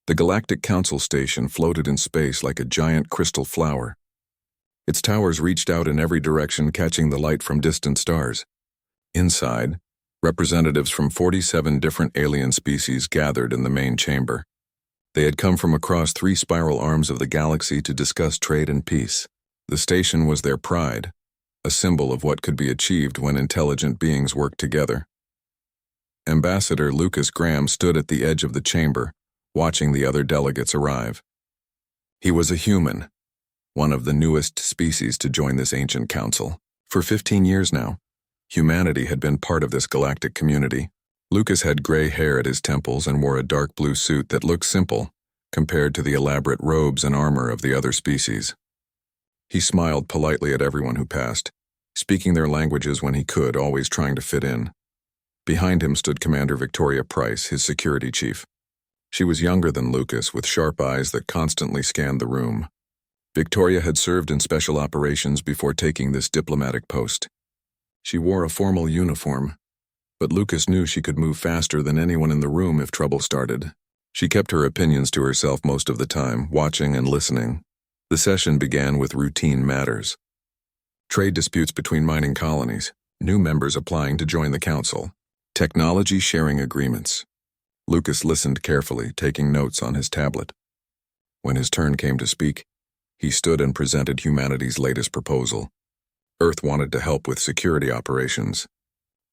The Galactic Council station floated in space like a giant crystal flower. Its towers reached out in every direction, catching the light from distant stars. Inside, representatives from 47 different alien species gathered in the main chamber. They had come from across 3 spiral arms of the galaxy to discuss trade and peace. The station was their pride, a symbol of what could be achieved when intelligent beings work together. Ambassador Lucas Graham stood at the edge of the chamber, watching the other delegates arrive. He was a human, one of the newest species to join this ancient council. For 15 years now, humanity had been part of this galactic community. Lucas had gray hair at his temples and wore a dark blue suit that looked simple compared to the elaborate robes and armor of the other species. He smiled politely at everyone who passed, speaking their languages when he could, always trying to fit in. Behind him stood Commander Victoria Price, his security chief. She was younger than Lucas, with sharp eyes that constantly scanned the room. Victoria had served in special operations before taking this diplomatic post. She wore a formal uniform, but Lucas knew she could move faster than anyone in the room if trouble started. She kept her opinions to herself most of the time, watching and listening. The session began with routine matters. Trade disputes between mining colonies, new members applying to join the council, technology sharing agreements. Lucas listened carefully, taking notes on his tablet. When his turn came to speak, he stood and presented humanity's latest proposal. Earth wanted to help with security operations.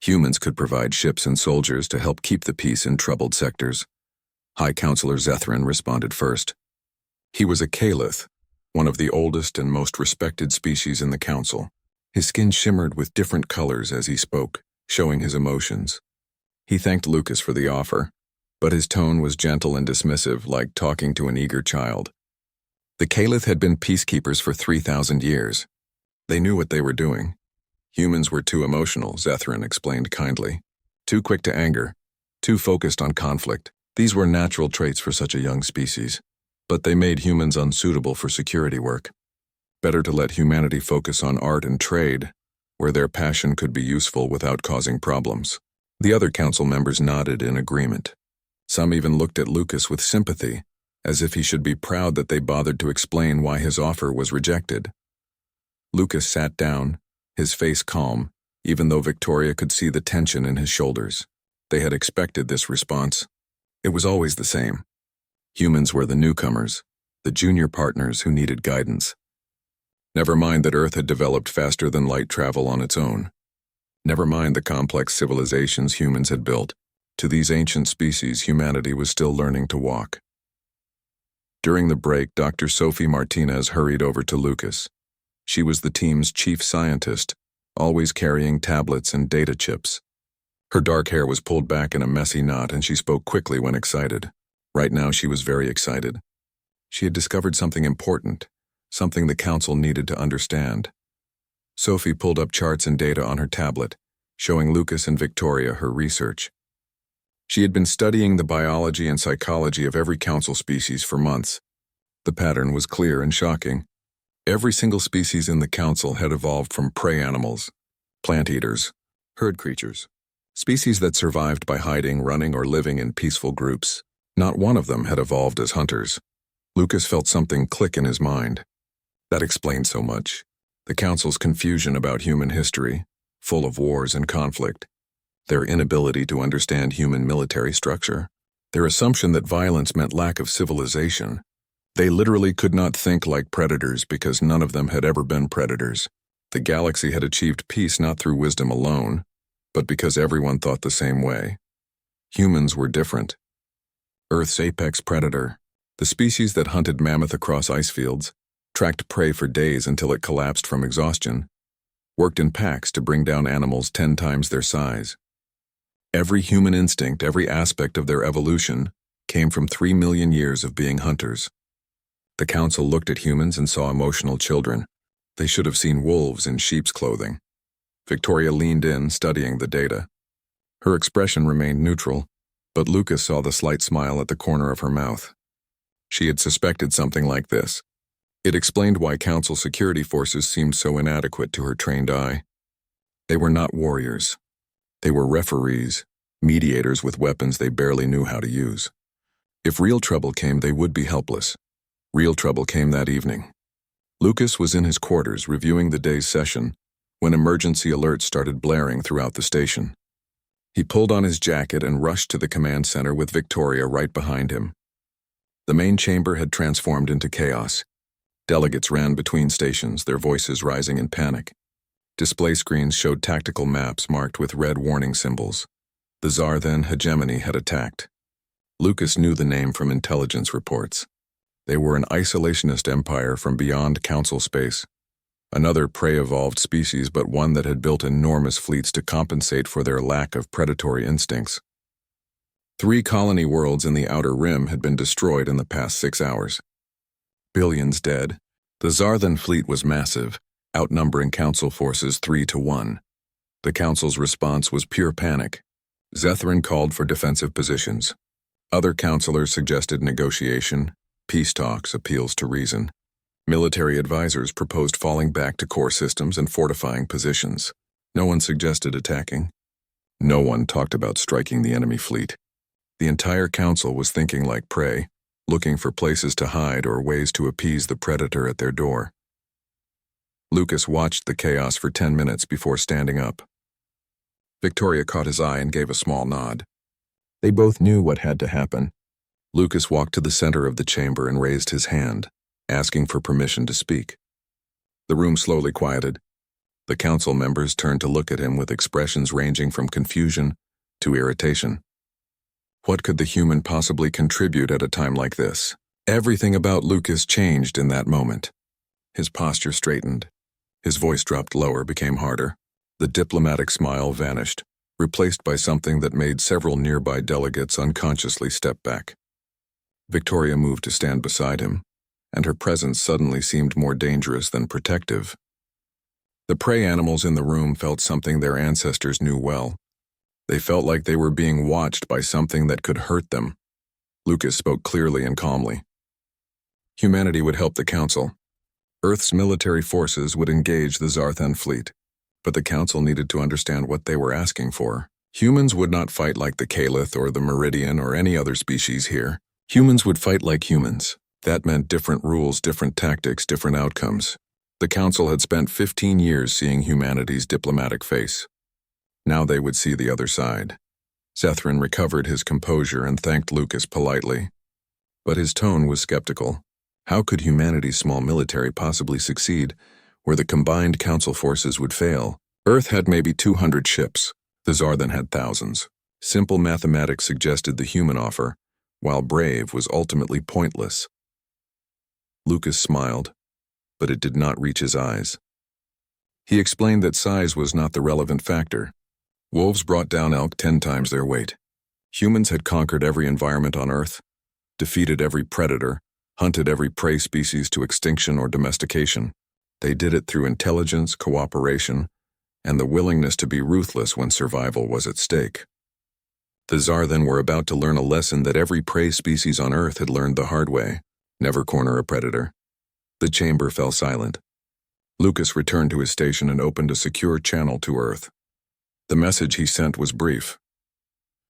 Humans could provide ships and soldiers to help keep the peace in troubled sectors. High Counselor Zethrin responded first. He was a Caliph, one of the oldest and most respected species in the council. His skin shimmered with different colors as he spoke, showing his emotions. He thanked Lucas for the offer, but his tone was gentle and dismissive, like talking to an eager child. The Caliph had been peacekeepers for 3,000 years. They knew what they were doing. Humans were too emotional, Zethrin explained kindly. Too quick to anger, too focused on conflict. These were natural traits for such a young species, but they made humans unsuitable for security work. Better to let humanity focus on art and trade, where their passion could be useful without causing problems. The other council members nodded in agreement. Some even looked at Lucas with sympathy, as if he should be proud that they bothered to explain why his offer was rejected. Lucas sat down, his face calm, even though Victoria could see the tension in his shoulders. They had expected this response. It was always the same. Humans were the newcomers, the junior partners who needed guidance. Never mind that Earth had developed faster than light travel on its own. Never mind the complex civilizations humans had built. To these ancient species, humanity was still learning to walk. During the break, Dr. Sophie Martinez hurried over to Lucas. She was the team's chief scientist, always carrying tablets and data chips. Her dark hair was pulled back in a messy knot, and she spoke quickly when excited. Right now, she was very excited. She had discovered something important, something the council needed to understand. Sophie pulled up charts and data on her tablet, showing Lucas and Victoria her research. She had been studying the biology and psychology of every council species for months. The pattern was clear and shocking. Every single species in the council had evolved from prey animals, plant eaters, herd creatures, species that survived by hiding, running, or living in peaceful groups. Not one of them had evolved as hunters. Lucas felt something click in his mind. That explained so much. The council's confusion about human history, full of wars and conflict. Their inability to understand human military structure. Their assumption that violence meant lack of civilization. They literally could not think like predators because none of them had ever been predators. The galaxy had achieved peace not through wisdom alone, but because everyone thought the same way. Humans were different. Earth's apex predator, the species that hunted mammoth across ice fields, tracked prey for days until it collapsed from exhaustion, worked in packs to bring down animals 10 times their size. Every human instinct, every aspect of their evolution, came from 3 million years of being hunters. The council looked at humans and saw emotional children. They should have seen wolves in sheep's clothing. Victoria leaned in, studying the data. Her expression remained neutral, but Lucas saw the slight smile at the corner of her mouth. She had suspected something like this. It explained why council security forces seemed so inadequate to her trained eye. They were not warriors. They were referees, mediators with weapons they barely knew how to use. If real trouble came, they would be helpless. Real trouble came that evening. Lucas was in his quarters reviewing the day's session when emergency alerts started blaring throughout the station. He pulled on his jacket and rushed to the command center with Victoria right behind him. The main chamber had transformed into chaos. Delegates ran between stations, their voices rising in panic. Display screens showed tactical maps marked with red warning symbols. The Zarthan hegemony had attacked. Lucas knew the name from intelligence reports. They were an isolationist empire from beyond Council space. Another prey-evolved species, but one that had built enormous fleets to compensate for their lack of predatory instincts. 3 colony worlds in the Outer Rim had been destroyed in the past 6 hours. Billions dead. The Zarthan fleet was massive, outnumbering Council forces 3-1. The Council's response was pure panic. Zethrin called for defensive positions. Other councilors suggested negotiation, peace talks, appeals to reason. Military advisors proposed falling back to core systems and fortifying positions. No one suggested attacking. No one talked about striking the enemy fleet. The entire council was thinking like prey, looking for places to hide or ways to appease the predator at their door. Lucas watched the chaos for 10 minutes before standing up. Victoria caught his eye and gave a small nod. They both knew what had to happen. Lucas walked to the center of the chamber and raised his hand, asking for permission to speak. The room slowly quieted. The council members turned to look at him with expressions ranging from confusion to irritation. What could the human possibly contribute at a time like this? Everything about Lucas changed in that moment. His posture straightened. His voice dropped lower, became harder. The diplomatic smile vanished, replaced by something that made several nearby delegates unconsciously step back. Victoria moved to stand beside him, and her presence suddenly seemed more dangerous than protective. The prey animals in the room felt something their ancestors knew well. They felt like they were being watched by something that could hurt them. Lucas spoke clearly and calmly. Humanity would help the Council. Earth's military forces would engage the Zarthan fleet, but the Council needed to understand what they were asking for. Humans would not fight like the Caliph or the Meridian or any other species here. Humans would fight like humans. That meant different rules, different tactics, different outcomes. The Council had spent 15 years seeing humanity's diplomatic face. Now they would see the other side. Zethrin recovered his composure and thanked Lucas politely. But his tone was skeptical. How could humanity's small military possibly succeed where the combined Council forces would fail? Earth had maybe 200 ships. The Zarthan had thousands. Simple mathematics suggested the human offer, while brave was ultimately pointless. Lucas smiled, but it did not reach his eyes. He explained that size was not the relevant factor. Wolves brought down elk 10 times their weight. Humans had conquered every environment on Earth, defeated every predator, hunted every prey species to extinction or domestication. They did it through intelligence, cooperation, and the willingness to be ruthless when survival was at stake. The Zarthan were about to learn a lesson that every prey species on Earth had learned the hard way: never corner a predator. The chamber fell silent. Lucas returned to his station and opened a secure channel to Earth. The message he sent was brief.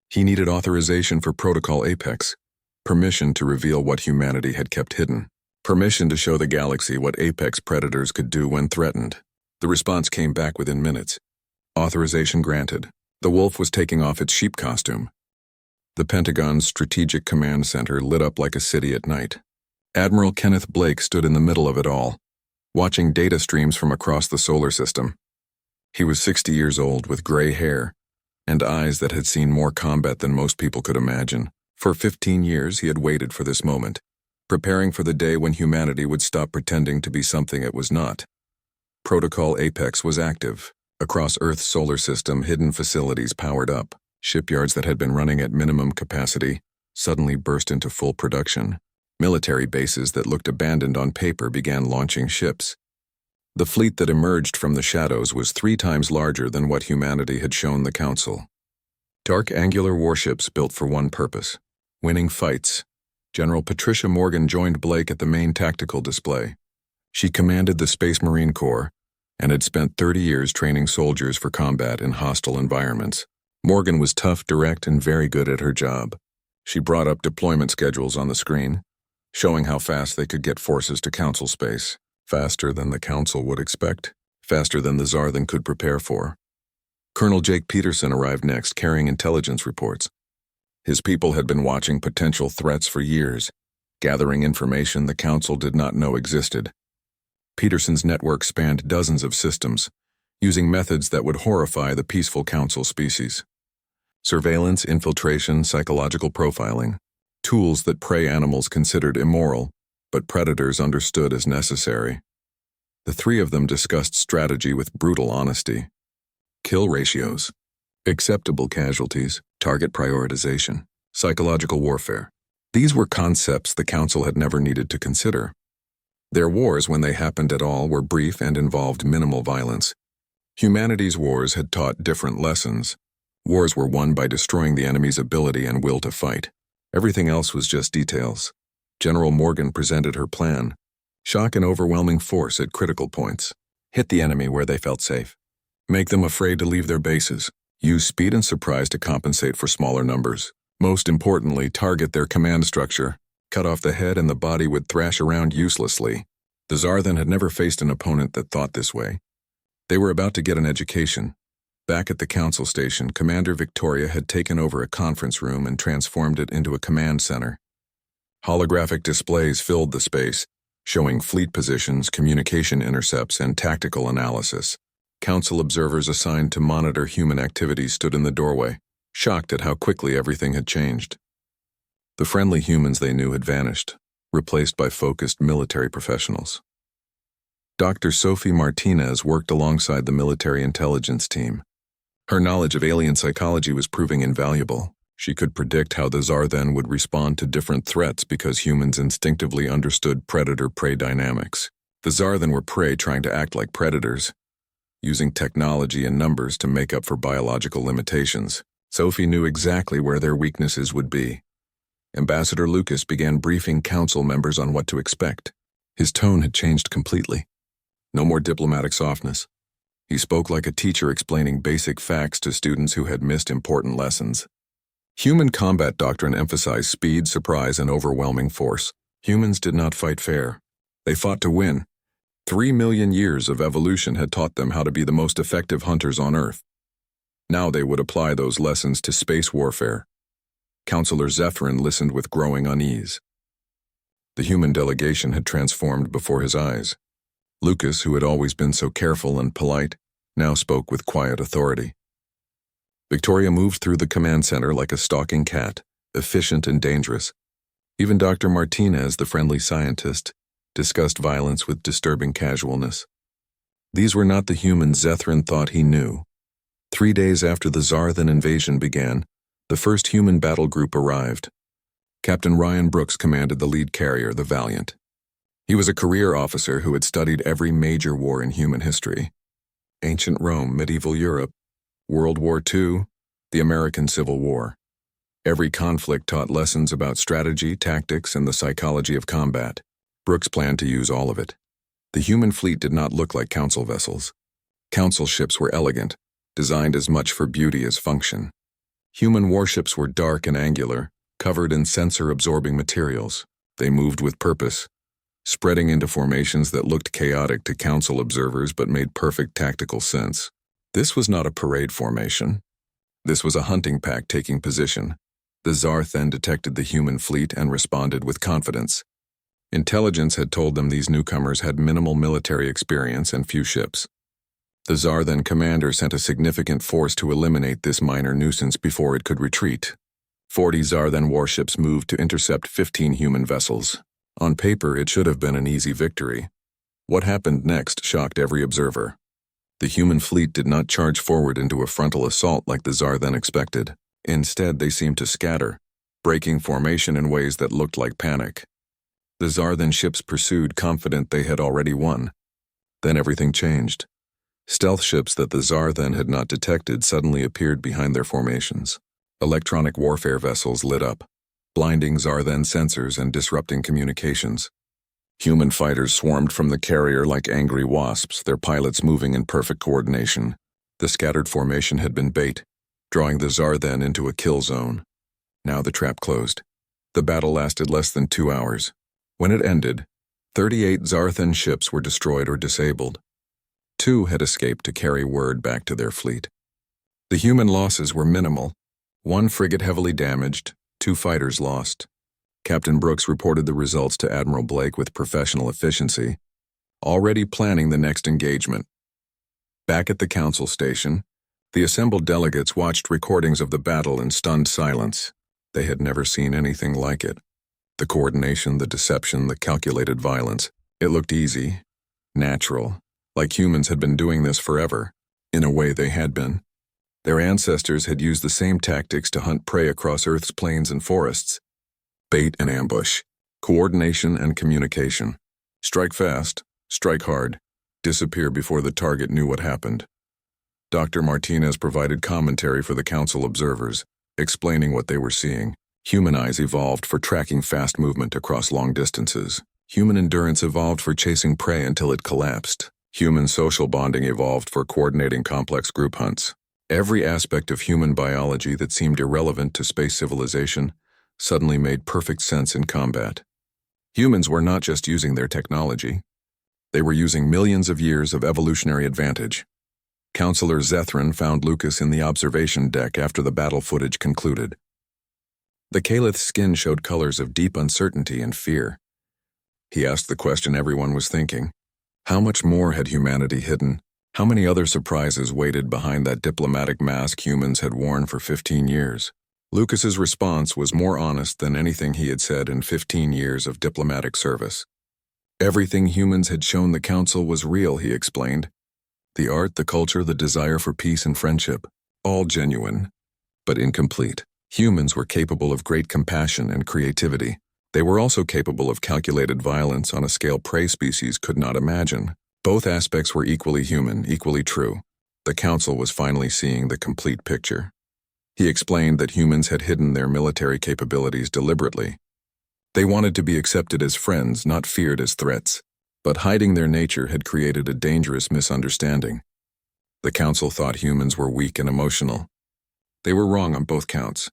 He needed authorization for Protocol Apex, permission to reveal what humanity had kept hidden, permission to show the galaxy what Apex predators could do when threatened. The response came back within minutes. Authorization granted. The wolf was taking off its sheep costume. The Pentagon's Strategic Command Center lit up like a city at night. Admiral Kenneth Blake stood in the middle of it all, watching data streams from across the solar system. He was 60 years old with gray hair and eyes that had seen more combat than most people could imagine. For 15 years he had waited for this moment, preparing for the day when humanity would stop pretending to be something it was not. Protocol Apex was active. Across Earth's solar system, hidden facilities powered up. Shipyards that had been running at minimum capacity suddenly burst into full production. Military bases that looked abandoned on paper began launching ships. The fleet that emerged from the shadows was 3 times larger than what humanity had shown the Council. Dark angular warships built for one purpose: winning fights. General Patricia Morgan joined Blake at the main tactical display. She commanded the Space Marine Corps and had spent 30 years training soldiers for combat in hostile environments. Morgan was tough, direct, and very good at her job. She brought up deployment schedules on the screen, showing how fast they could get forces to Council space. Faster than the Council would expect, faster than the Zarthan could prepare for. Colonel Jake Peterson arrived next, carrying intelligence reports. His people had been watching potential threats for years, gathering information the Council did not know existed. Peterson's network spanned dozens of systems, using methods that would horrify the peaceful Council species. Surveillance, infiltration, psychological profiling, tools that prey animals considered immoral, but predators understood as necessary. The three of them discussed strategy with brutal honesty. Kill ratios, acceptable casualties, target prioritization, psychological warfare. These were concepts the Council had never needed to consider. Their wars, when they happened at all, were brief and involved minimal violence. Humanity's wars had taught different lessons. Wars were won by destroying the enemy's ability and will to fight. Everything else was just details. General Morgan presented her plan. Shock and overwhelming force at critical points. Hit the enemy where they felt safe. Make them afraid to leave their bases. Use speed and surprise to compensate for smaller numbers. Most importantly, target their command structure. Cut off the head and the body would thrash around uselessly. The Zarthan had never faced an opponent that thought this way. They were about to get an education. Back at the Council station, Commander Victoria had taken over a conference room and transformed it into a command center. Holographic displays filled the space, showing fleet positions, communication intercepts, and tactical analysis. Council observers assigned to monitor human activities stood in the doorway, shocked at how quickly everything had changed. The friendly humans they knew had vanished, replaced by focused military professionals. Dr. Sophie Martinez worked alongside the military intelligence team. Her knowledge of alien psychology was proving invaluable. She could predict how the Zarthan would respond to different threats because humans instinctively understood predator-prey dynamics. The Zarthan were prey trying to act like predators, using technology and numbers to make up for biological limitations. Sophie knew exactly where their weaknesses would be. Ambassador Lucas began briefing Council members on what to expect. His tone had changed completely. No more diplomatic softness. He spoke like a teacher explaining basic facts to students who had missed important lessons. Human combat doctrine emphasized speed, surprise, and overwhelming force. Humans did not fight fair. They fought to win. 3 million years of evolution had taught them how to be the most effective hunters on Earth. Now they would apply those lessons to space warfare. Counselor Zephyrin listened with growing unease. The human delegation had transformed before his eyes. Lucas, who had always been so careful and polite, now spoke with quiet authority. Victoria moved through the command center like a stalking cat, efficient and dangerous. Even Dr. Martinez, the friendly scientist, discussed violence with disturbing casualness. These were not the humans Zephyrin thought he knew. 3 days after the Zarthan invasion began, the first human battle group arrived. Captain Ryan Brooks commanded the lead carrier, the Valiant. He was a career officer who had studied every major war in human history. Ancient Rome, medieval Europe, World War II, the American Civil War. Every conflict taught lessons about strategy, tactics, and the psychology of combat. Brooks planned to use all of it. The human fleet did not look like Council vessels. Council ships were elegant, designed as much for beauty as function. Human warships were dark and angular, covered in sensor-absorbing materials. They moved with purpose, spreading into formations that looked chaotic to Council observers but made perfect tactical sense. This was not a parade formation. This was a hunting pack taking position. The Zarthan detected the human fleet and responded with confidence. Intelligence had told them these newcomers had minimal military experience and few ships. The Zarthan commander sent a significant force to eliminate this minor nuisance before it could retreat. 40 Zarthan warships moved to intercept 15 human vessels. On paper, it should have been an easy victory. What happened next shocked every observer. The human fleet did not charge forward into a frontal assault like the Zarthan expected. Instead, they seemed to scatter, breaking formation in ways that looked like panic. The Zarthan ships pursued, confident they had already won. Then everything changed. Stealth ships that the Zarthan had not detected suddenly appeared behind their formations. Electronic warfare vessels lit up, blinding Zarthan sensors and disrupting communications. Human fighters swarmed from the carrier like angry wasps, their pilots moving in perfect coordination. The scattered formation had been bait, drawing the Zarthan into a kill zone. Now the trap closed. The battle lasted less than 2 hours. When it ended, 38 Zarthan ships were destroyed or disabled. 2 had escaped to carry word back to their fleet. The human losses were minimal. 1 frigate heavily damaged, 2 fighters lost. Captain Brooks reported the results to Admiral Blake with professional efficiency, already planning the next engagement. Back at the council station, the assembled delegates watched recordings of the battle in stunned silence. They had never seen anything like it. The coordination, the deception, the calculated violence. It looked easy, natural, like humans had been doing this forever. In a way, they had been. Their ancestors had used the same tactics to hunt prey across Earth's plains and forests. Bait and ambush, coordination and communication. Strike fast, strike hard, disappear before the target knew what happened. Dr. Martinez provided commentary for the council observers, explaining what they were seeing. Human eyes evolved for tracking fast movement across long distances. Human endurance evolved for chasing prey until it collapsed. Human social bonding evolved for coordinating complex group hunts. Every aspect of human biology that seemed irrelevant to space civilization suddenly made perfect sense in combat. Humans were not just using their technology. They were using millions of years of evolutionary advantage. Counselor Zethran found Lucas in the observation deck after the battle footage concluded. The Calith's skin showed colors of deep uncertainty and fear. He asked the question everyone was thinking. How much more had humanity hidden? How many other surprises waited behind that diplomatic mask humans had worn for 15 years? Lucas's response was more honest than anything he had said in 15 years of diplomatic service. Everything humans had shown the council was real, he explained. The art, the culture, the desire for peace and friendship, all genuine, but incomplete. Humans were capable of great compassion and creativity. They were also capable of calculated violence on a scale prey species could not imagine. Both aspects were equally human, equally true. The council was finally seeing the complete picture. He explained that humans had hidden their military capabilities deliberately. They wanted to be accepted as friends, not feared as threats. But hiding their nature had created a dangerous misunderstanding. The council thought humans were weak and emotional. They were wrong on both counts.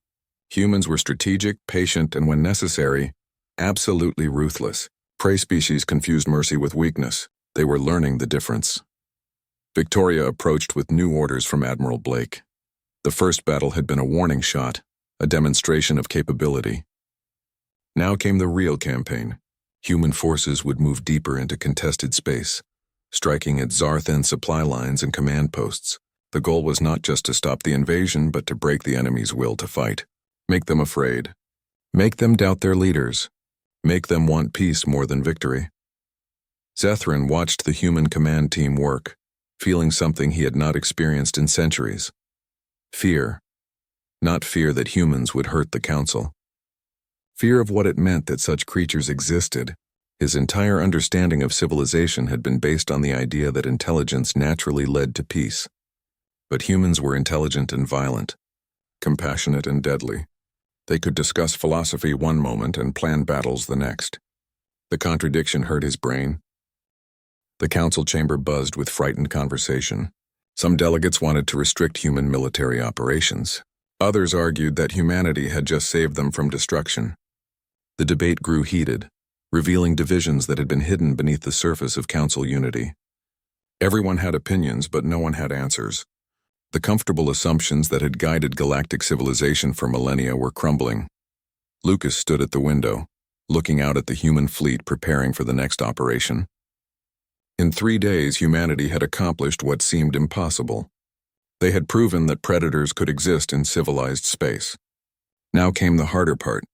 Humans were strategic, patient, and when necessary, absolutely ruthless. Prey species confused mercy with weakness. They were learning the difference. Victoria approached with new orders from Admiral Blake. The first battle had been a warning shot, a demonstration of capability. Now came the real campaign. Human forces would move deeper into contested space, striking at Zarthan supply lines and command posts. The goal was not just to stop the invasion, but to break the enemy's will to fight. Make them afraid. Make them doubt their leaders. Make them want peace more than victory. Zethran watched the human command team work, feeling something he had not experienced in centuries. Fear. Not fear that humans would hurt the council. Fear of what it meant that such creatures existed. His entire understanding of civilization had been based on the idea that intelligence naturally led to peace. But humans were intelligent and violent, compassionate and deadly. They could discuss philosophy one moment and plan battles the next. The contradiction hurt his brain. The council chamber buzzed with frightened conversation. Some delegates wanted to restrict human military operations. Others argued that humanity had just saved them from destruction. The debate grew heated, revealing divisions that had been hidden beneath the surface of council unity. Everyone had opinions, but no one had answers. The comfortable assumptions that had guided galactic civilization for millennia were crumbling. Lucas stood at the window, looking out at the human fleet preparing for the next operation. In 3 days, humanity had accomplished what seemed impossible. They had proven that predators could exist in civilized space. Now came the harder part,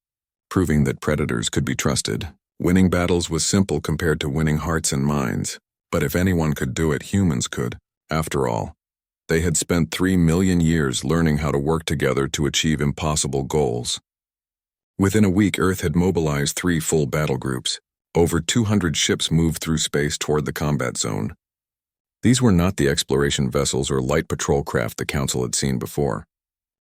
proving that predators could be trusted. Winning battles was simple compared to winning hearts and minds, but if anyone could do it, humans could. After all, they had spent 3 million years learning how to work together to achieve impossible goals. Within a week, Earth had mobilized 3 full battle groups. Over 200 ships moved through space toward the combat zone. These were not the exploration vessels or light patrol craft the Council had seen before.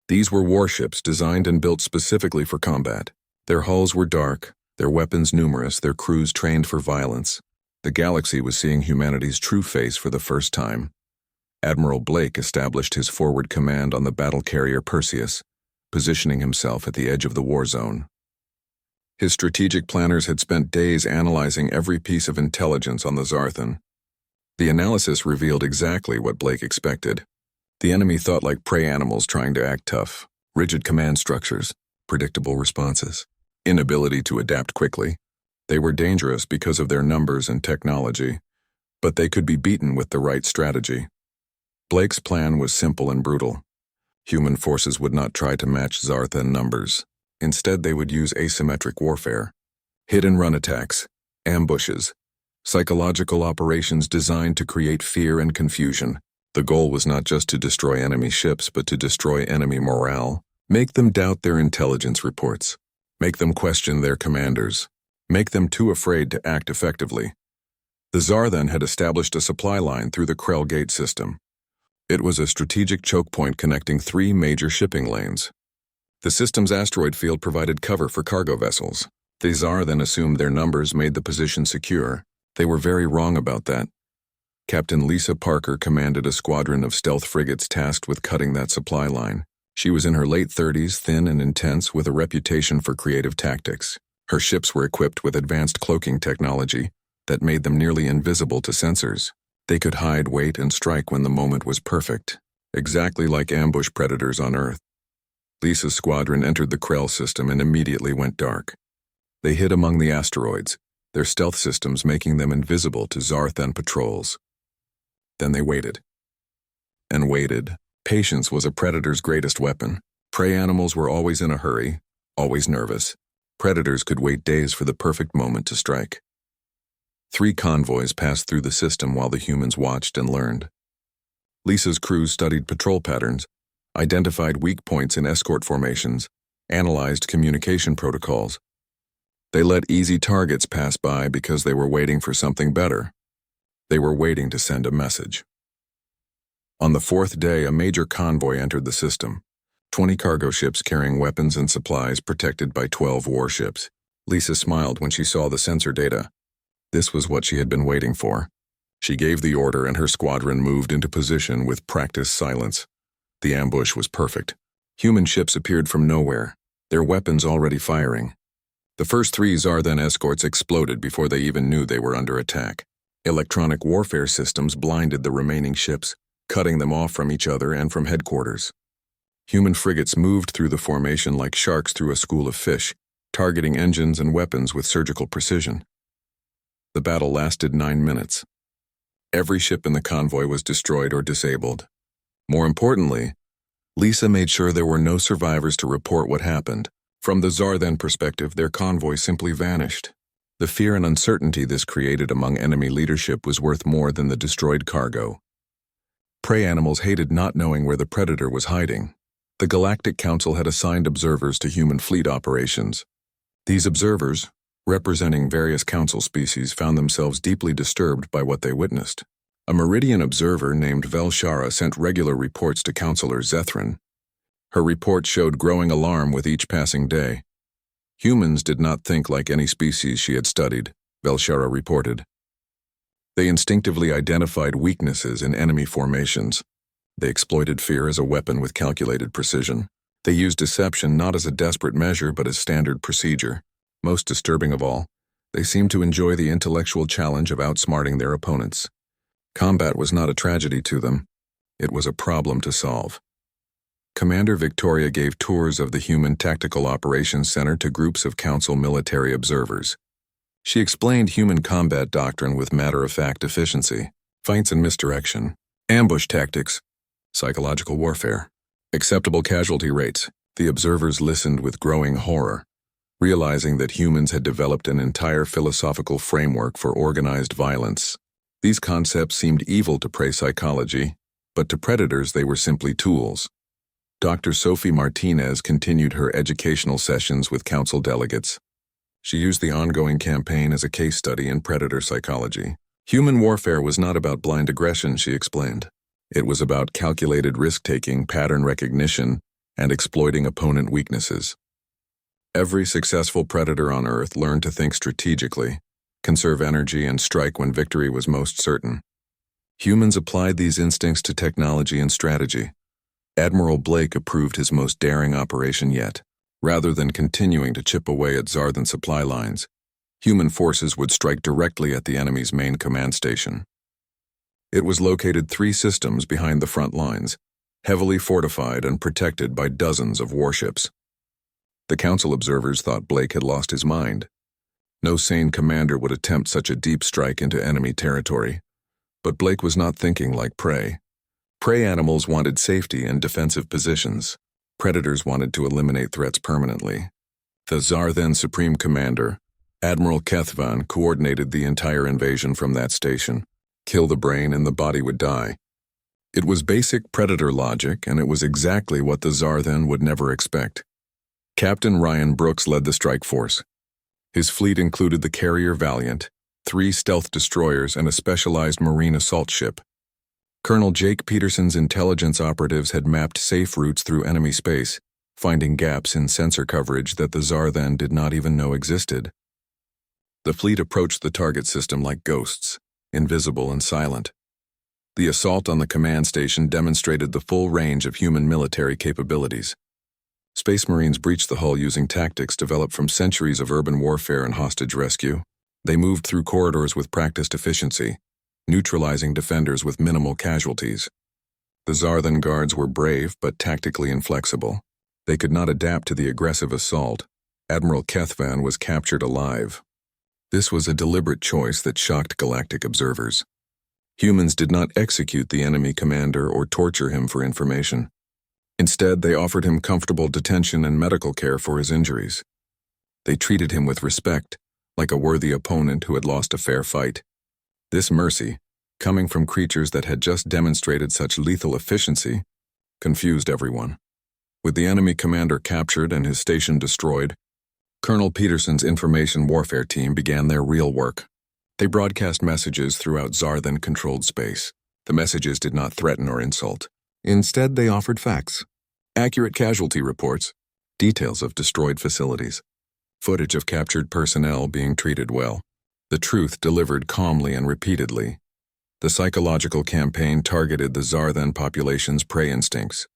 These were warships designed and built specifically for combat. Their hulls were dark, their weapons numerous, their crews trained for violence. The galaxy was seeing humanity's true face for the first time. Admiral Blake established his forward command on the battle carrier Perseus, positioning himself at the edge of the war zone. His strategic planners had spent days analyzing every piece of intelligence on the Zarthan. The analysis revealed exactly what Blake expected. The enemy thought like prey animals trying to act tough. Rigid command structures, predictable responses, inability to adapt quickly. They were dangerous because of their numbers and technology, but they could be beaten with the right strategy. Blake's plan was simple and brutal. Human forces would not try to match Zarthan numbers. Instead, they would use asymmetric warfare, hit-and-run attacks, ambushes, psychological operations designed to create fear and confusion. The goal was not just to destroy enemy ships, but to destroy enemy morale, make them doubt their intelligence reports, make them question their commanders, make them too afraid to act effectively. The Zarthan had established a supply line through the Krell Gate system. It was a strategic choke point connecting 3 major shipping lanes. The system's asteroid field provided cover for cargo vessels. The Zarthan assumed their numbers made the position secure. They were very wrong about that. Captain Lisa Parker commanded a squadron of stealth frigates tasked with cutting that supply line. She was in her late 30s, thin and intense, with a reputation for creative tactics. Her ships were equipped with advanced cloaking technology that made them nearly invisible to sensors. They could hide, wait, and strike when the moment was perfect, exactly like ambush predators on Earth. Lisa's squadron entered the Krell system and immediately went dark. They hid among the asteroids, their stealth systems making them invisible to Zarthan patrols. Then they waited. And waited. Patience was a predator's greatest weapon. Prey animals were always in a hurry, always nervous. Predators could wait days for the perfect moment to strike. 3 convoys passed through the system while the humans watched and learned. Lisa's crews studied patrol patterns, identified weak points in escort formations, analyzed communication protocols. They let easy targets pass by because they were waiting for something better. They were waiting to send a message. On the 4th day, a major convoy entered the system. 20 cargo ships carrying weapons and supplies protected by 12 warships. Lisa smiled when she saw the sensor data. This was what she had been waiting for. She gave the order and her squadron moved into position with practiced silence. The ambush was perfect. Human ships appeared from nowhere, their weapons already firing. The first 3 Zarthan escorts exploded before they even knew they were under attack. Electronic warfare systems blinded the remaining ships, cutting them off from each other and from headquarters. Human frigates moved through the formation like sharks through a school of fish, targeting engines and weapons with surgical precision. The battle lasted 9 minutes. Every ship in the convoy was destroyed or disabled. More importantly, Lisa made sure there were no survivors to report what happened. From the Zarthan perspective, their convoy simply vanished. The fear and uncertainty this created among enemy leadership was worth more than the destroyed cargo. Prey animals hated not knowing where the predator was hiding. The Galactic Council had assigned observers to human fleet operations. These observers, representing various council species, found themselves deeply disturbed by what they witnessed. A Meridian observer named Velshara sent regular reports to Counselor Zethrin. Her report showed growing alarm with each passing day. Humans did not think like any species she had studied, Velshara reported. They instinctively identified weaknesses in enemy formations. They exploited fear as a weapon with calculated precision. They used deception not as a desperate measure but as standard procedure. Most disturbing of all, they seemed to enjoy the intellectual challenge of outsmarting their opponents. Combat was not a tragedy to them. It was a problem to solve. Commander Victoria gave tours of the Human Tactical Operations Center to groups of Council military observers. She explained human combat doctrine with matter-of-fact efficiency, feints and misdirection, ambush tactics, psychological warfare, acceptable casualty rates. The observers listened with growing horror, realizing that humans had developed an entire philosophical framework for organized violence. These concepts seemed evil to prey psychology, but to predators they were simply tools. Dr. Sophie Martinez continued her educational sessions with council delegates. She used the ongoing campaign as a case study in predator psychology. Human warfare was not about blind aggression, she explained. It was about calculated risk-taking, pattern recognition, and exploiting opponent weaknesses. Every successful predator on Earth learned to think strategically, conserve energy, and strike when victory was most certain. Humans applied these instincts to technology and strategy. Admiral Blake approved his most daring operation yet. Rather than continuing to chip away at Zarthan supply lines, human forces would strike directly at the enemy's main command station. It was located 3 systems behind the front lines, heavily fortified and protected by dozens of warships. The Council observers thought Blake had lost his mind. No sane commander would attempt such a deep strike into enemy territory. But Blake was not thinking like prey. Prey animals wanted safety and defensive positions. Predators wanted to eliminate threats permanently. The Zarthan Supreme Commander, Admiral Kethvan, coordinated the entire invasion from that station. Kill the brain and the body would die. It was basic predator logic, and it was exactly what the Zarthan would never expect. Captain Ryan Brooks led the strike force. His fleet included the carrier Valiant, 3 stealth destroyers, and a specialized marine assault ship. Colonel Jake Peterson's intelligence operatives had mapped safe routes through enemy space, finding gaps in sensor coverage that the Zarthan did not even know existed. The fleet approached the target system like ghosts, invisible and silent. The assault on the command station demonstrated the full range of human military capabilities. Space Marines breached the hull using tactics developed from centuries of urban warfare and hostage rescue. They moved through corridors with practiced efficiency, neutralizing defenders with minimal casualties. The Zarthan guards were brave but tactically inflexible. They could not adapt to the aggressive assault. Admiral Kethvan was captured alive. This was a deliberate choice that shocked galactic observers. Humans did not execute the enemy commander or torture him for information. Instead, they offered him comfortable detention and medical care for his injuries. They treated him with respect, like a worthy opponent who had lost a fair fight. This mercy, coming from creatures that had just demonstrated such lethal efficiency, confused everyone. With the enemy commander captured and his station destroyed, Colonel Peterson's information warfare team began their real work. They broadcast messages throughout Zarthan-controlled space. The messages did not threaten or insult. Instead, they offered facts, accurate casualty reports, details of destroyed facilities, footage of captured personnel being treated well. The truth delivered calmly and repeatedly. The psychological campaign targeted the Zarthan population's prey instincts.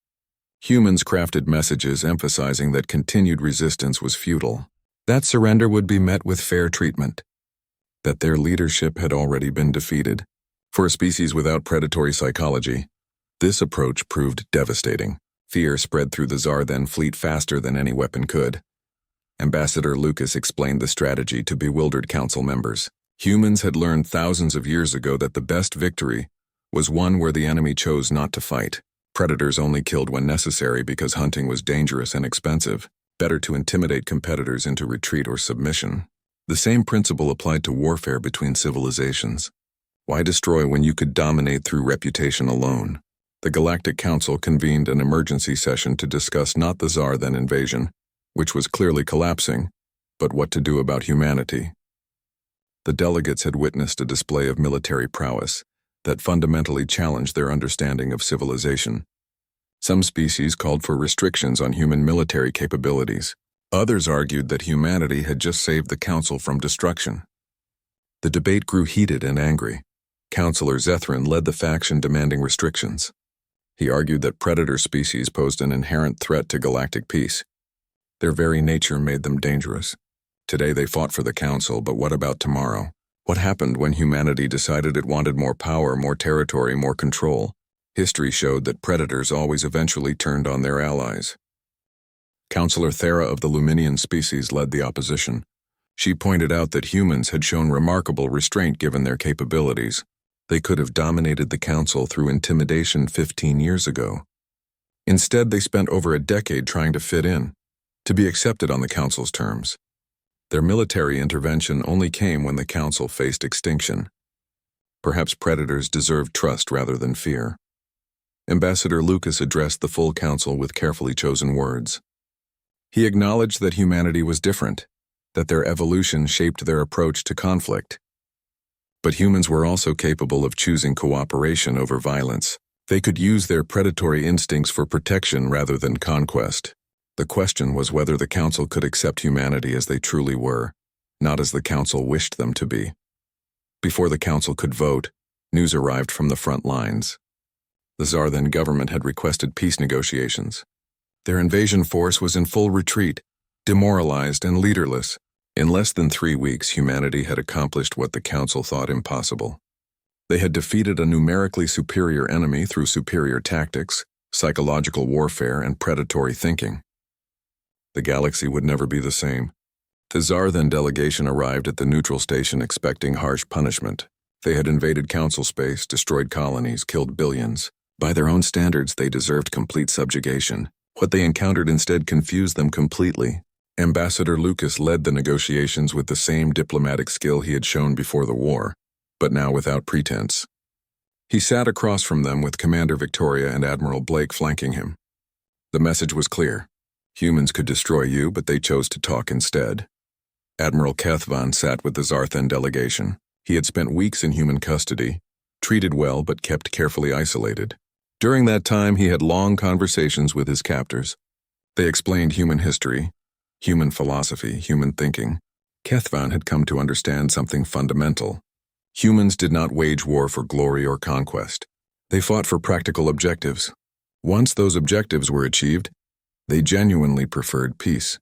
Humans crafted messages emphasizing that continued resistance was futile, that surrender would be met with fair treatment, that their leadership had already been defeated. For a species without predatory psychology, this approach proved devastating. Fear spread through the Zarthan fleet faster than any weapon could. Ambassador Lucas explained the strategy to bewildered council members. Humans had learned thousands of years ago that the best victory was one where the enemy chose not to fight. Predators only killed when necessary because hunting was dangerous and expensive. Better to intimidate competitors into retreat or submission. The same principle applied to warfare between civilizations. Why destroy when you could dominate through reputation alone? The Galactic Council convened an emergency session to discuss not the Zarthan invasion, which was clearly collapsing, but what to do about humanity. The delegates had witnessed a display of military prowess that fundamentally challenged their understanding of civilization. Some species called for restrictions on human military capabilities. Others argued that humanity had just saved the Council from destruction. The debate grew heated and angry. Councillor Zethrin led the faction demanding restrictions. He argued that predator species posed an inherent threat to galactic peace. Their very nature made them dangerous. Today they fought for the Council, but what about tomorrow? What happened when humanity decided it wanted more power, more territory, more control? History showed that predators always eventually turned on their allies. Councillor Thera of the Luminian species led the opposition. She pointed out that humans had shown remarkable restraint given their capabilities. They could have dominated the Council through intimidation 15 years ago. Instead, they spent over a decade trying to fit in, to be accepted on the Council's terms. Their military intervention only came when the Council faced extinction. Perhaps predators deserved trust rather than fear. Ambassador Lucas addressed the full Council with carefully chosen words. He acknowledged that humanity was different, that their evolution shaped their approach to conflict. But humans were also capable of choosing cooperation over violence. They could use their predatory instincts for protection rather than conquest. The question was whether the Council could accept humanity as they truly were, not as the Council wished them to be. Before the Council could vote, news arrived from the front lines. The Zarthan government had requested peace negotiations. Their invasion force was in full retreat, demoralized and leaderless. In less than 3 weeks, humanity had accomplished what the Council thought impossible. They had defeated a numerically superior enemy through superior tactics, psychological warfare, and predatory thinking. The galaxy would never be the same. The Zarthan delegation arrived at the neutral station expecting harsh punishment. They had invaded Council space, destroyed colonies, killed billions. By their own standards, they deserved complete subjugation. What they encountered instead confused them completely. Ambassador Lucas led the negotiations with the same diplomatic skill he had shown before the war, but now without pretense. He sat across from them with Commander Victoria and Admiral Blake flanking him. The message was clear. Humans could destroy you, but they chose to talk instead. Admiral Kethvan sat with the Zarthan delegation. He had spent weeks in human custody, treated well but kept carefully isolated. During that time, he had long conversations with his captors. They explained human history, human philosophy, human thinking. Kethvan had come to understand something fundamental. Humans did not wage war for glory or conquest. They fought for practical objectives. Once those objectives were achieved, they genuinely preferred peace.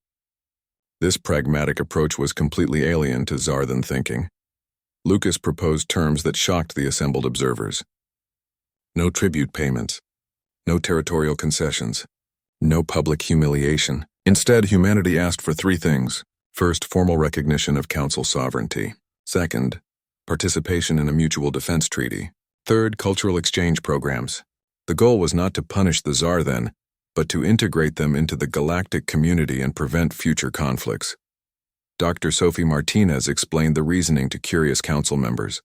This pragmatic approach was completely alien to Zarthan thinking. Lucas proposed terms that shocked the assembled observers. No tribute payments, no territorial concessions, no public humiliation. Instead, humanity asked for 3 things. First, formal recognition of Council sovereignty. Second, participation in a mutual defense treaty. Third, cultural exchange programs. The goal was not to punish the Zarthan, but to integrate them into the galactic community and prevent future conflicts. Dr. Sophie Martinez explained the reasoning to curious council members.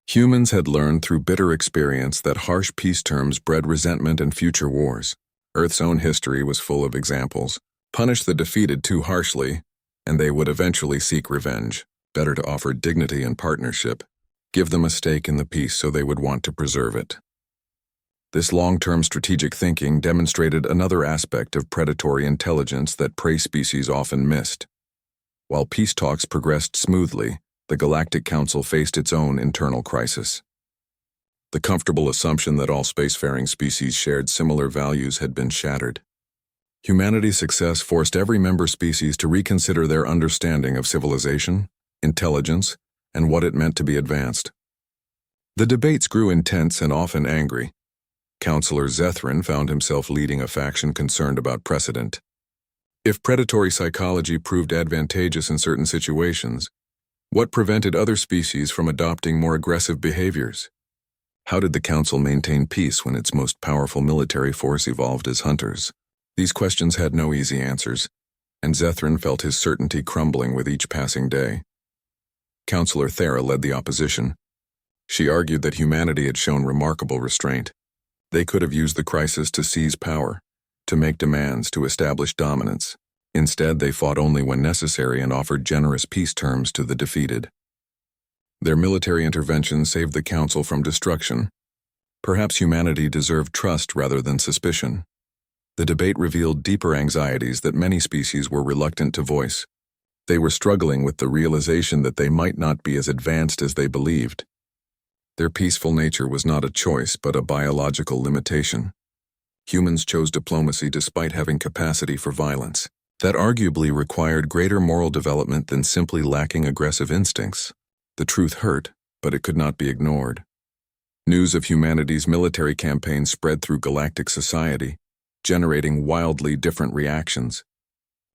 Humans had learned through bitter experience that harsh peace terms bred resentment and future wars. Earth's own history was full of examples. Punish the defeated too harshly, and they would eventually seek revenge. Better to offer dignity and partnership. Give them a stake in the peace so they would want to preserve it. This long-term strategic thinking demonstrated another aspect of predatory intelligence that prey species often missed. While peace talks progressed smoothly, the Galactic Council faced its own internal crisis. The comfortable assumption that all spacefaring species shared similar values had been shattered. Humanity's success forced every member species to reconsider their understanding of civilization, intelligence, and what it meant to be advanced. The debates grew intense and often angry. Counselor Zethrin found himself leading a faction concerned about precedent. If predatory psychology proved advantageous in certain situations, what prevented other species from adopting more aggressive behaviors? How did the Council maintain peace when its most powerful military force evolved as hunters? These questions had no easy answers, and Zethrin felt his certainty crumbling with each passing day. Counselor Thera led the opposition. She argued that humanity had shown remarkable restraint. They could have used the crisis to seize power, to make demands, to establish dominance. Instead, they fought only when necessary and offered generous peace terms to the defeated. Their military intervention saved the Council from destruction. Perhaps humanity deserved trust rather than suspicion. The debate revealed deeper anxieties that many species were reluctant to voice. They were struggling with the realization that they might not be as advanced as they believed. Their peaceful nature was not a choice, but a biological limitation. Humans chose diplomacy despite having capacity for violence. That arguably required greater moral development than simply lacking aggressive instincts. The truth hurt, but it could not be ignored. News of humanity's military campaign spread through galactic society, generating wildly different reactions.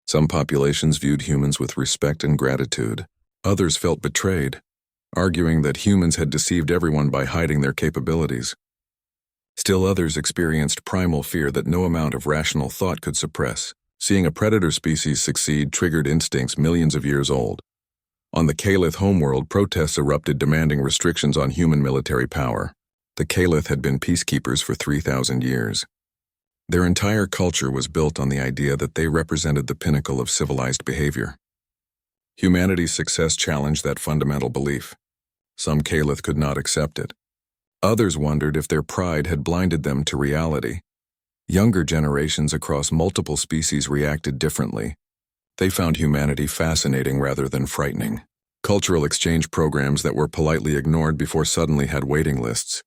Some populations viewed humans with respect and gratitude. Others felt betrayed, arguing that humans had deceived everyone by hiding their capabilities. Still others experienced primal fear that no amount of rational thought could suppress. Seeing a predator species succeed triggered instincts millions of years old. On the Kalith homeworld, protests erupted demanding restrictions on human military power. The Kalith had been peacekeepers for 3,000 years. Their entire culture was built on the idea that they represented the pinnacle of civilized behavior. Humanity's success challenged that fundamental belief. Some Kalith could not accept it. Others wondered if their pride had blinded them to reality. Younger generations across multiple species reacted differently. They found humanity fascinating rather than frightening. Cultural exchange programs that were politely ignored before suddenly had waiting lists.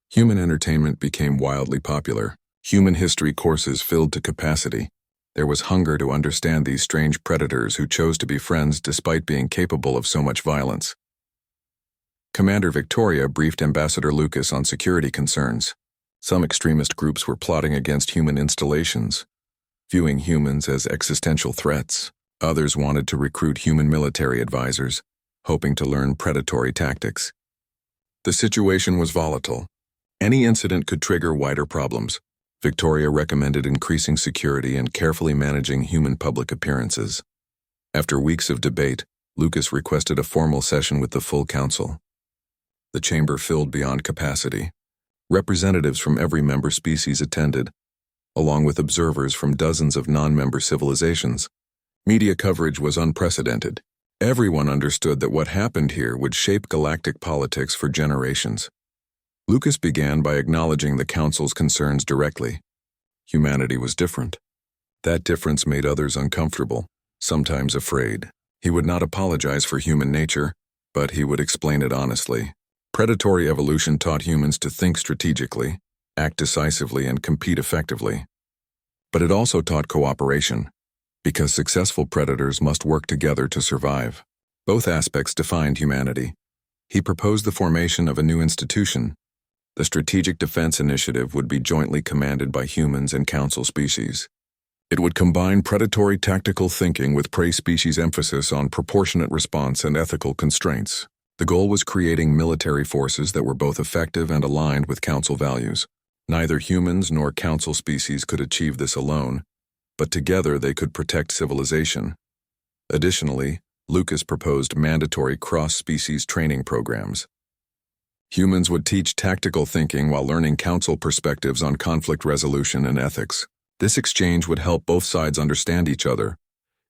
Human entertainment became wildly popular. Human history courses filled to capacity. There was hunger to understand these strange predators who chose to be friends despite being capable of so much violence. Commander Victoria briefed Ambassador Lucas on security concerns. Some extremist groups were plotting against human installations, viewing humans as existential threats. Others wanted to recruit human military advisors, hoping to learn predatory tactics. The situation was volatile. Any incident could trigger wider problems. Victoria recommended increasing security and carefully managing human public appearances. After weeks of debate, Lucas requested a formal session with the full council. The chamber filled beyond capacity. Representatives from every member species attended, along with observers from dozens of non-member civilizations. Media coverage was unprecedented. Everyone understood that what happened here would shape galactic politics for generations. Lucas began by acknowledging the council's concerns directly. Humanity was different. That difference made others uncomfortable, sometimes afraid. He would not apologize for human nature, but he would explain it honestly. Predatory evolution taught humans to think strategically, act decisively, and compete effectively. But it also taught cooperation, because successful predators must work together to survive. Both aspects defined humanity. He proposed the formation of a new institution. The Strategic Defense Initiative would be jointly commanded by humans and council species. It would combine predatory tactical thinking with prey species' emphasis on proportionate response and ethical constraints. The goal was creating military forces that were both effective and aligned with council values. Neither humans nor council species could achieve this alone, but together they could protect civilization. Additionally, Lucas proposed mandatory cross-species training programs. Humans would teach tactical thinking while learning council perspectives on conflict resolution and ethics. This exchange would help both sides understand each other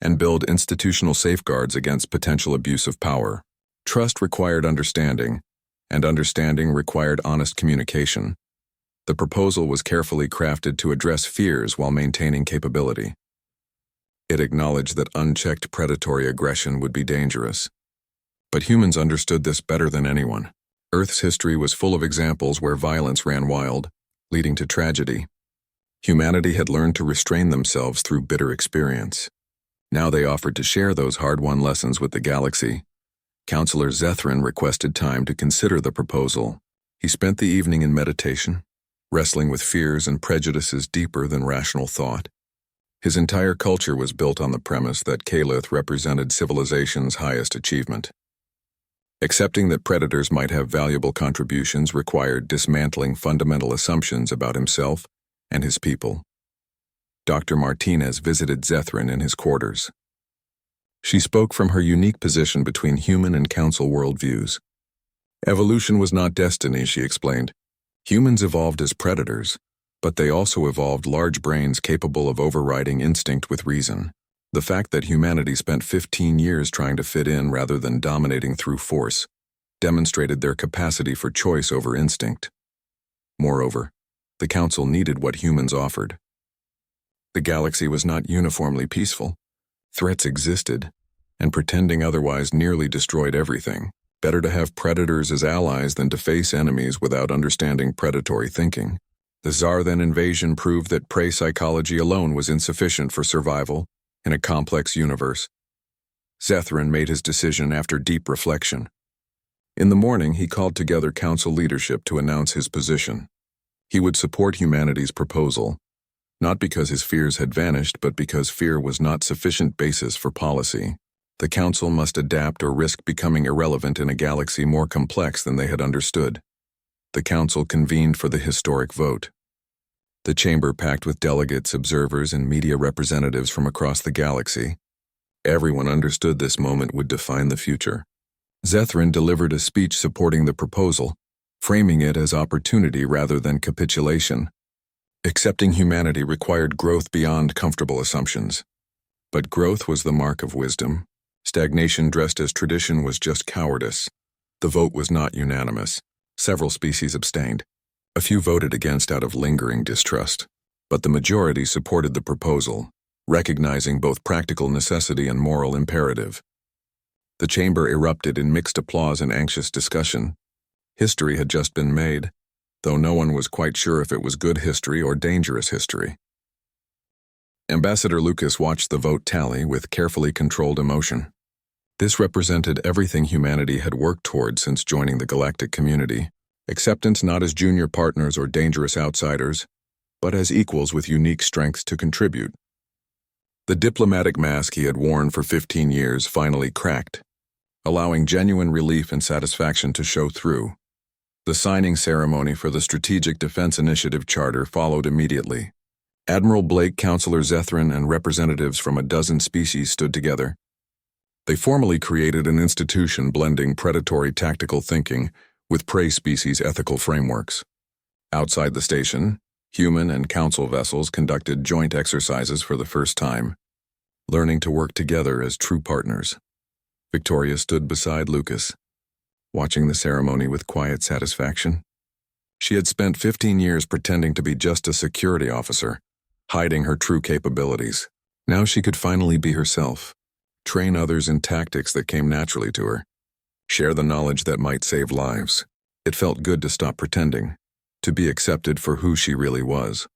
and build institutional safeguards against potential abuse of power. Trust required understanding, and understanding required honest communication. The proposal was carefully crafted to address fears while maintaining capability. It acknowledged that unchecked predatory aggression would be dangerous. But humans understood this better than anyone. Earth's history was full of examples where violence ran wild, leading to tragedy. Humanity had learned to restrain themselves through bitter experience. Now they offered to share those hard-won lessons with the galaxy. Counselor Zethrin requested time to consider the proposal. He spent the evening in meditation, wrestling with fears and prejudices deeper than rational thought. His entire culture was built on the premise that Kalith represented civilization's highest achievement. Accepting that predators might have valuable contributions required dismantling fundamental assumptions about himself and his people. Dr. Martinez visited Zethrin in his quarters. She spoke from her unique position between human and council worldviews. Evolution was not destiny, she explained. Humans evolved as predators, but they also evolved large brains capable of overriding instinct with reason. The fact that humanity spent 15 years trying to fit in rather than dominating through force demonstrated their capacity for choice over instinct. Moreover, the council needed what humans offered. The galaxy was not uniformly peaceful. Threats existed, and pretending otherwise nearly destroyed everything. Better to have predators as allies than to face enemies without understanding predatory thinking. The Zarthan invasion proved that prey psychology alone was insufficient for survival in a complex universe. Zethrin made his decision after deep reflection. In the morning, he called together council leadership to announce his position. He would support humanity's proposal, not because his fears had vanished, but because fear was not sufficient basis for policy. The council must adapt or risk becoming irrelevant in a galaxy more complex than they had understood. The council convened for the historic vote. The chamber packed with delegates, observers, and media representatives from across the galaxy. Everyone understood this moment would define the future. Zethrin delivered a speech supporting the proposal, framing it as opportunity rather than capitulation. Accepting humanity required growth beyond comfortable assumptions. But growth was the mark of wisdom. Stagnation dressed as tradition was just cowardice. The vote was not unanimous. Several species abstained. A few voted against out of lingering distrust. But the majority supported the proposal, recognizing both practical necessity and moral imperative. The chamber erupted in mixed applause and anxious discussion. History had just been made. though no one was quite sure if it was good history or dangerous history. Ambassador Lucas watched the vote tally with carefully controlled emotion. This represented everything humanity had worked toward since joining the galactic community: acceptance not as junior partners or dangerous outsiders, but as equals with unique strengths to contribute. The diplomatic mask he had worn for 15 years finally cracked, allowing genuine relief and satisfaction to show through. The signing ceremony for the Strategic Defense Initiative Charter followed immediately. Admiral Blake, Counselor Zethrin, and representatives from a dozen species stood together. They formally created an institution blending predatory tactical thinking with prey species ethical frameworks. Outside the station, human and council vessels conducted joint exercises for the first time, learning to work together as true partners. Victoria stood beside Lucas, watching the ceremony with quiet satisfaction. She had spent 15 years pretending to be just a security officer, hiding her true capabilities. Now she could finally be herself, train others in tactics that came naturally to her, share the knowledge that might save lives. It felt good to stop pretending, to be accepted for who she really was.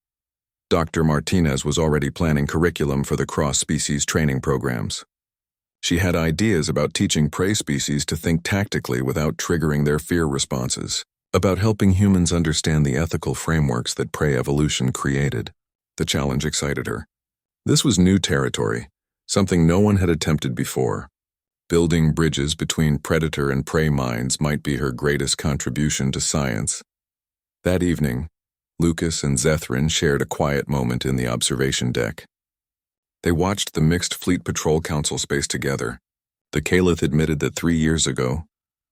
Dr. Martinez was already planning curriculum for the cross-species training programs. She had ideas about teaching prey species to think tactically without triggering their fear responses, about helping humans understand the ethical frameworks that prey evolution created. The challenge excited her. This was new territory, something no one had attempted before. Building bridges between predator and prey minds might be her greatest contribution to science. That evening, Lucas and Zethrin shared a quiet moment in the observation deck. They watched the mixed Fleet Patrol Council space together. The Caliph admitted that 3 years ago,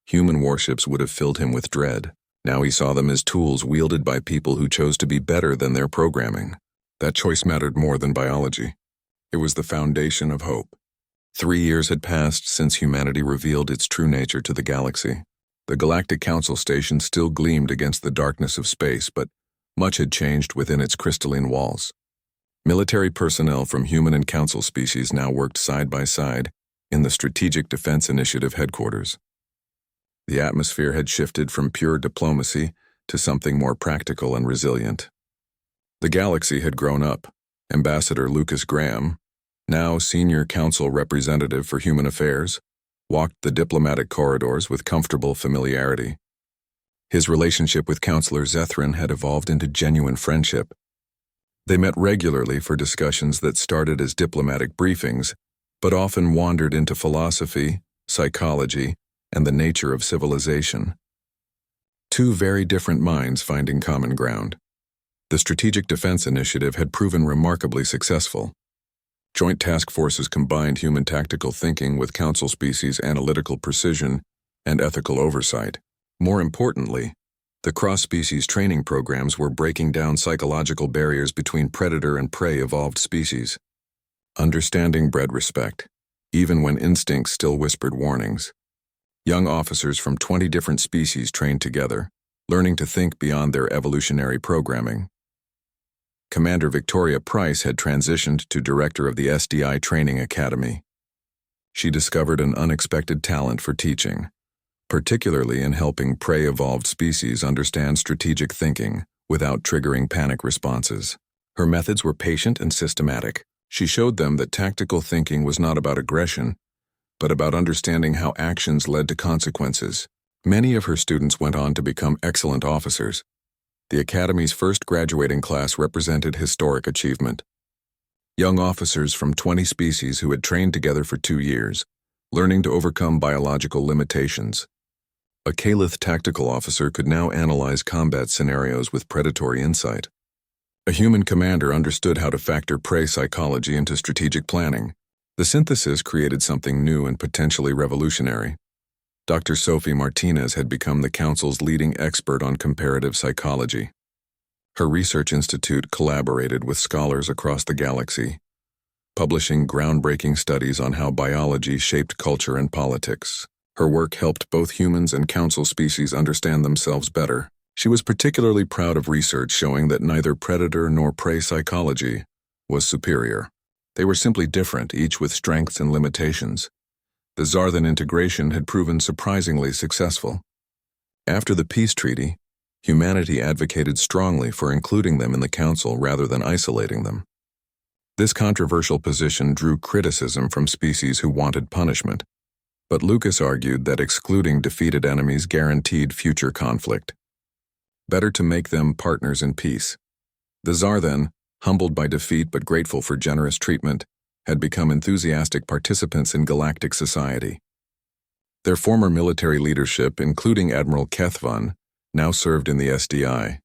human warships would have filled him with dread. Now he saw them as tools wielded by people who chose to be better than their programming. That choice mattered more than biology. It was the foundation of hope. 3 years had passed since humanity revealed its true nature to the galaxy. The Galactic Council station still gleamed against the darkness of space, but much had changed within its crystalline walls. Military personnel from human and council species now worked side by side in the Strategic Defense Initiative headquarters. The atmosphere had shifted from pure diplomacy to something more practical and resilient. The galaxy had grown up. Ambassador Lucas Graham, now senior council representative for human affairs, walked the diplomatic corridors with comfortable familiarity. His relationship with Counselor Zethrin had evolved into genuine friendship. They met regularly for discussions that started as diplomatic briefings, but often wandered into philosophy, psychology, and the nature of civilization. Two very different minds finding common ground. The Strategic Defense Initiative had proven remarkably successful. Joint task forces combined human tactical thinking with council species analytical precision and ethical oversight. More importantly, the cross-species training programs were breaking down psychological barriers between predator and prey evolved species. Understanding bred respect, even when instincts still whispered warnings. Young officers from 20 different species trained together, learning to think beyond their evolutionary programming. Commander Victoria Price had transitioned to director of the SDI Training Academy. She discovered an unexpected talent for teaching, particularly in helping prey-evolved species understand strategic thinking without triggering panic responses. Her methods were patient and systematic. She showed them that tactical thinking was not about aggression, but about understanding how actions led to consequences. Many of her students went on to become excellent officers. The Academy's first graduating class represented historic achievement. Young officers from 20 species who had trained together for 2 years, learning to overcome biological limitations. A Caliph tactical officer could now analyze combat scenarios with predatory insight. A human commander understood how to factor prey psychology into strategic planning. The synthesis created something new and potentially revolutionary. Dr. Sophie Martinez had become the Council's leading expert on comparative psychology. Her research institute collaborated with scholars across the galaxy, publishing groundbreaking studies on how biology shaped culture and politics. Her work helped both humans and Council species understand themselves better. She was particularly proud of research showing that neither predator nor prey psychology was superior. They were simply different, each with strengths and limitations. The Zarthan integration had proven surprisingly successful. After the peace treaty, Humanity advocated strongly for including them in the council rather than isolating them. This controversial position drew criticism from species who wanted punishment, but Lucas argued that excluding defeated enemies guaranteed future conflict. Better to make them partners in peace. The Tsar then, humbled by defeat but grateful for generous treatment, had become enthusiastic participants in galactic society. Their former military leadership, including Admiral Kethvan, now served in the SDI.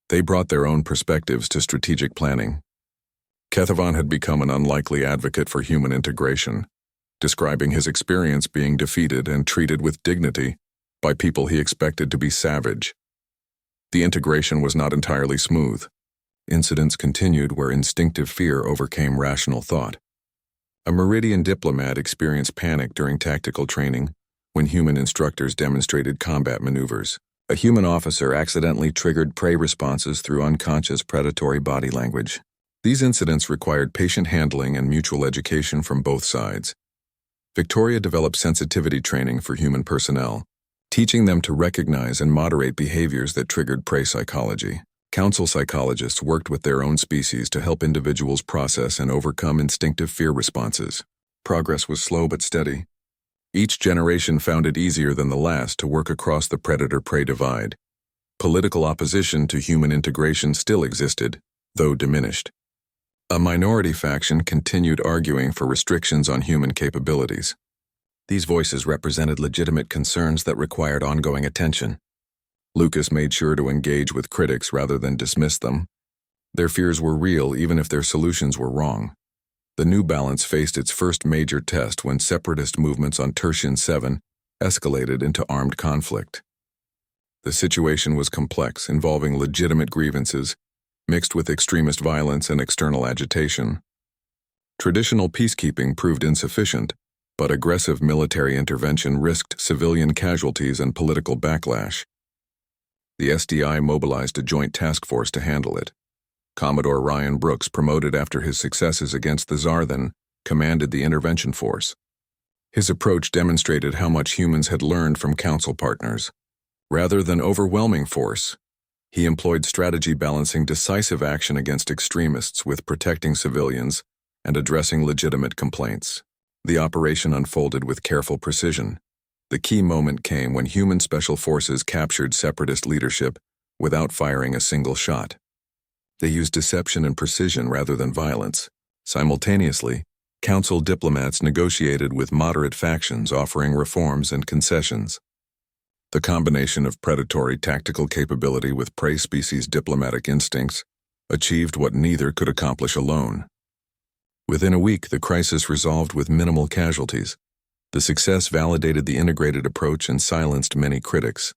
They brought their own perspectives to strategic planning. Kethvan had become an unlikely advocate for human integration, describing his experience being defeated and treated with dignity by people he expected to be savage. The integration was not entirely smooth. Incidents continued where instinctive fear overcame rational thought. A Meridian diplomat experienced panic during tactical training when human instructors demonstrated combat maneuvers. A human officer accidentally triggered prey responses through unconscious predatory body language. These incidents required patient handling and mutual education from both sides. Victoria developed sensitivity training for human personnel, teaching them to recognize and moderate behaviors that triggered prey psychology. Council psychologists worked with their own species to help individuals process and overcome instinctive fear responses. Progress was slow but steady. Each generation found it easier than the last to work across the predator-prey divide. Political opposition to human integration still existed, though diminished. A minority faction continued arguing for restrictions on human capabilities. These voices represented legitimate concerns that required ongoing attention. Lucas made sure to engage with critics rather than dismiss them. Their fears were real even if their solutions were wrong. The new balance faced its first major test when separatist movements on Tertian 7 escalated into armed conflict. The situation was complex, involving legitimate grievances, mixed with extremist violence and external agitation. Traditional peacekeeping proved insufficient, but aggressive military intervention risked civilian casualties and political backlash. The SDI mobilized a joint task force to handle it. Commodore Ryan Brooks, promoted after his successes against the Tsar, then commanded the intervention force. His approach demonstrated how much humans had learned from council partners. Rather than overwhelming force, he employed strategy balancing decisive action against extremists with protecting civilians and addressing legitimate complaints. The operation unfolded with careful precision. The key moment came when human special forces captured separatist leadership without firing a single shot. They used deception and precision rather than violence. Simultaneously, council diplomats negotiated with moderate factions offering reforms and concessions. The combination of predatory tactical capability with prey species' diplomatic instincts achieved what neither could accomplish alone. Within a week, the crisis resolved with minimal casualties. The success validated the integrated approach and silenced many critics.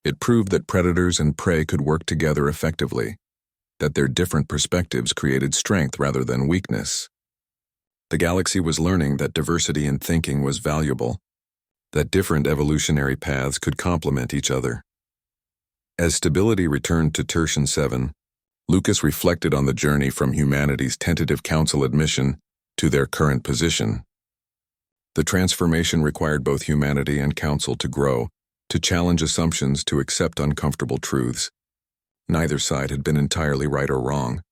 It proved that predators and prey could work together effectively, that their different perspectives created strength rather than weakness. The galaxy was learning that diversity in thinking was valuable, that different evolutionary paths could complement each other. As stability returned to Tertian 7, Lucas reflected on the journey from humanity's tentative council admission to their current position. The transformation required both humanity and council to grow, to challenge assumptions, to accept uncomfortable truths. Neither side had been entirely right or wrong.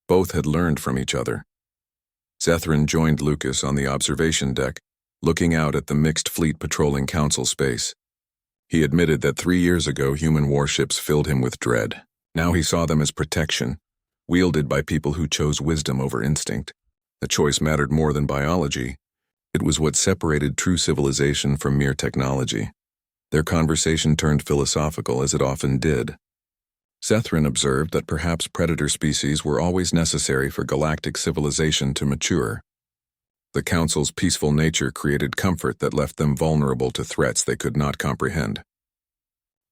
Both had learned from each other. Zethrin joined Lucas on the observation deck, looking out at the mixed fleet patrolling council space. He admitted that 3 years ago human warships filled him with dread. Now he saw them as protection, wielded by people who chose wisdom over instinct. The choice mattered more than biology. It was what separated true civilization from mere technology. Their conversation turned philosophical, as it often did. Zethrin observed that perhaps predator species were always necessary for galactic civilization to mature. The Council's peaceful nature created comfort that left them vulnerable to threats they could not comprehend.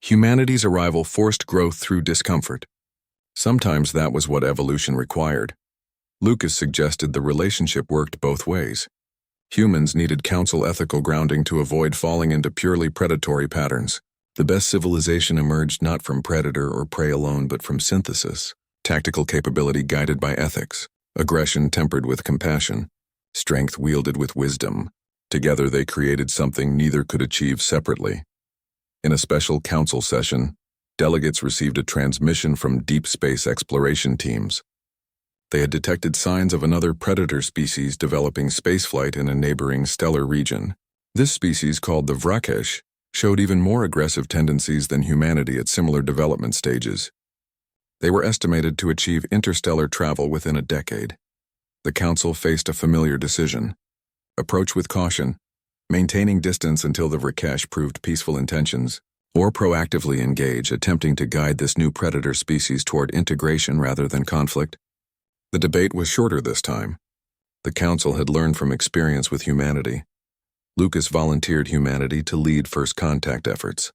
Humanity's arrival forced growth through discomfort. Sometimes that was what evolution required. Lucas suggested the relationship worked both ways. Humans needed Council ethical grounding to avoid falling into purely predatory patterns. The best civilization emerged not from predator or prey alone but from synthesis, tactical capability guided by ethics, aggression tempered with compassion, strength wielded with wisdom. Together they created something neither could achieve separately. In a special council session, delegates received a transmission from deep space exploration teams. They had detected signs of another predator species developing spaceflight in a neighboring stellar region. This species, called the Vrakesh, showed even more aggressive tendencies than humanity at similar development stages. They were estimated to achieve interstellar travel within a decade. The Council faced a familiar decision: approach with caution, maintaining distance until the Vrakesh proved peaceful intentions, or proactively engage, attempting to guide this new predator species toward integration rather than conflict. The debate was shorter this time. The Council had learned from experience with humanity. Lucas volunteered humanity to lead first contact efforts.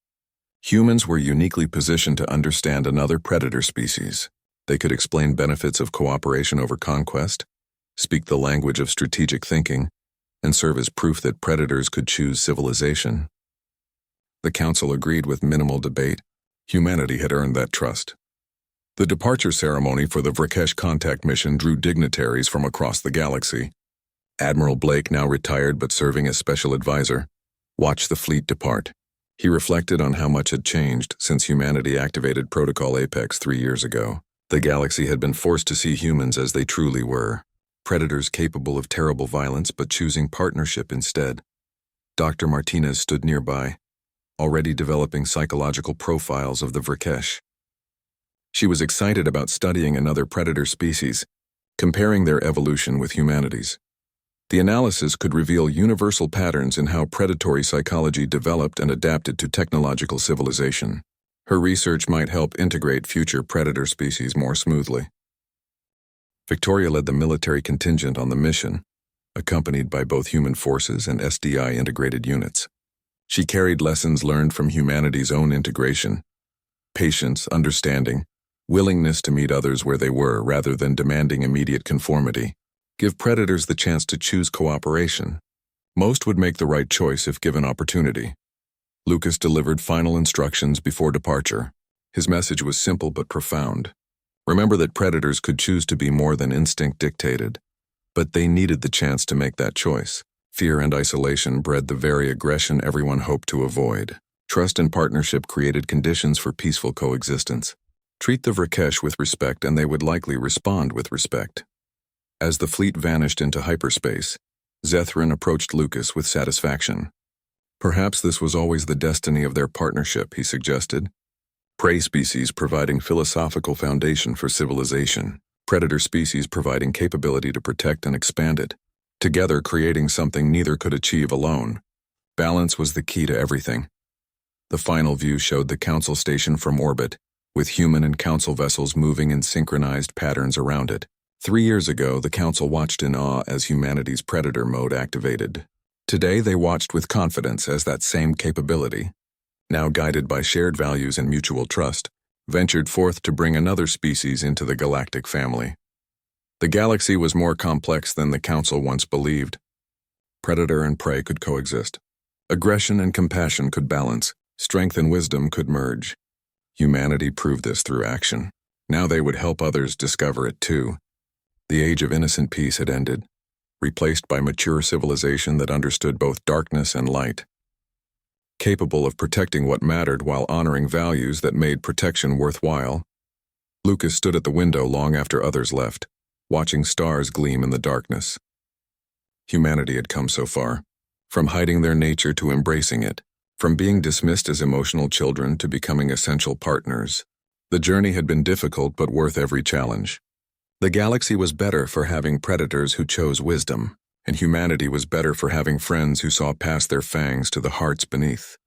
Humans were uniquely positioned to understand another predator species. They could explain benefits of cooperation over conquest, speak the language of strategic thinking, and serve as proof that predators could choose civilization. The Council agreed with minimal debate. Humanity had earned that trust. The departure ceremony for the Vrakesh contact mission drew dignitaries from across the galaxy. Admiral Blake, now retired but serving as special advisor, watched the fleet depart. He reflected on how much had changed since humanity activated Protocol Apex 3 years ago. The galaxy had been forced to see humans as they truly were, predators capable of terrible violence but choosing partnership instead. Dr. Martinez stood nearby, already developing psychological profiles of the Vrakesh. She was excited about studying another predator species, comparing their evolution with humanity's. The analysis could reveal universal patterns in how predatory psychology developed and adapted to technological civilization. Her research might help integrate future predator species more smoothly. Victoria led the military contingent on the mission, accompanied by both human forces and SDI integrated units. She carried lessons learned from humanity's own integration: patience, understanding, willingness to meet others where they were rather than demanding immediate conformity. Give predators the chance to choose cooperation. Most would make the right choice if given opportunity. Lucas delivered final instructions before departure. His message was simple but profound. Remember that predators could choose to be more than instinct dictated, but they needed the chance to make that choice. Fear and isolation bred the very aggression everyone hoped to avoid. Trust and partnership created conditions for peaceful coexistence. Treat the Vrakesh with respect and they would likely respond with respect. As the fleet vanished into hyperspace, Zethrin approached Lucas with satisfaction. Perhaps this was always the destiny of their partnership, he suggested. Prey species providing philosophical foundation for civilization, predator species providing capability to protect and expand it, together creating something neither could achieve alone. Balance was the key to everything. The final view showed the Council station from orbit, with human and Council vessels moving in synchronized patterns around it. 3 years ago, the Council watched in awe as humanity's predator mode activated. Today, they watched with confidence as that same capability, now guided by shared values and mutual trust, ventured forth to bring another species into the galactic family. The galaxy was more complex than the Council once believed. Predator and prey could coexist. Aggression and compassion could balance. Strength and wisdom could merge. Humanity proved this through action. Now they would help others discover it too. The age of innocent peace had ended, replaced by mature civilization that understood both darkness and light. Capable of protecting what mattered while honoring values that made protection worthwhile, Lucas stood at the window long after others left, watching stars gleam in the darkness. Humanity had come so far, from hiding their nature to embracing it, from being dismissed as emotional children to becoming essential partners. The journey had been difficult but worth every challenge. The galaxy was better for having predators who chose wisdom, and humanity was better for having friends who saw past their fangs to the hearts beneath.